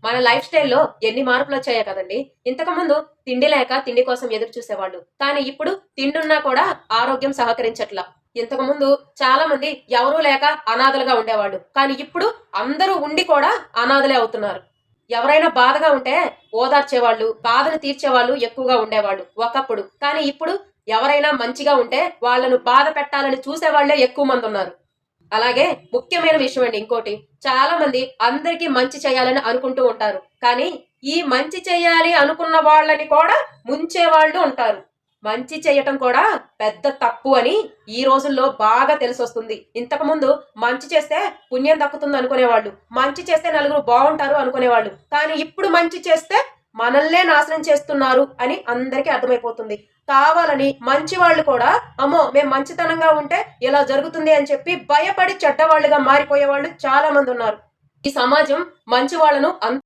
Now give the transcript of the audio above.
మన లైఫ్ స్టైల్‌లో ఎన్ని మార్పులొచ్చాయో కదండీ! ఇంతకుముందు తిండి లేక తిండి కోసం ఎదురు చూసేవాళ్ళు. కానీ ఇప్పుడు తిండున్నా కూడా ఆరోగ్యం సహకరించట్ల. ఇంతకుముందు చాలా మంది ఎవరూ లేక అనాథలుగా ఉండేవాళ్ళు. కానీ ఇప్పుడు అందరూ ఉండి కూడా అనాథలే అవుతున్నారు. ఎవరైనా బాధగా ఉంటే ఓదార్చేవాళ్ళు, బాధను తీర్చేవాళ్ళు ఎక్కువగా ఉండేవాళ్ళు ఒకప్పుడు. కానీ ఇప్పుడు ఎవరైనా మంచిగా ఉంటే వాళ్ళను బాధ పెట్టాలని చూసేవాళ్ళే ఎక్కువ మందున్నారు. అలాగే ముఖ్యమైన విషయం అండి ఇంకోటి. చాలా మంది అందరికీ మంచి చేయాలని అనుకుంటూ ఉంటారు. కానీ ఈ మంచి చేయాలి అనుకున్న వాళ్ళని కూడా ముంచేవాళ్ళు ఉంటారు. మంచి చేయటం కూడా పెద్ద తప్పు అని ఈ రోజుల్లో బాగా తెలిసొస్తుంది. ఇంతకుముందు మంచి చేస్తే పుణ్యం దక్కుతుంది అనుకునేవాళ్ళు. మంచి చేస్తే నలుగురు బావుంటారు అనుకునేవాళ్ళు. కానీ ఇప్పుడు మంచి చేస్తే మనల్నే నాశనం చేస్తున్నారు అని అందరికీ అర్థమైపోతుంది. కావాలని మంచి వాళ్ళు కూడా అమ్మో! మేము మంచితనంగా ఉంటే ఇలా జరుగుతుంది అని చెప్పి భయపడి చెడ్డవాళ్ళుగా మారిపోయేవాళ్ళు చాలా మందున్నారు. ఈ సమాజం మంచి వాళ్ళను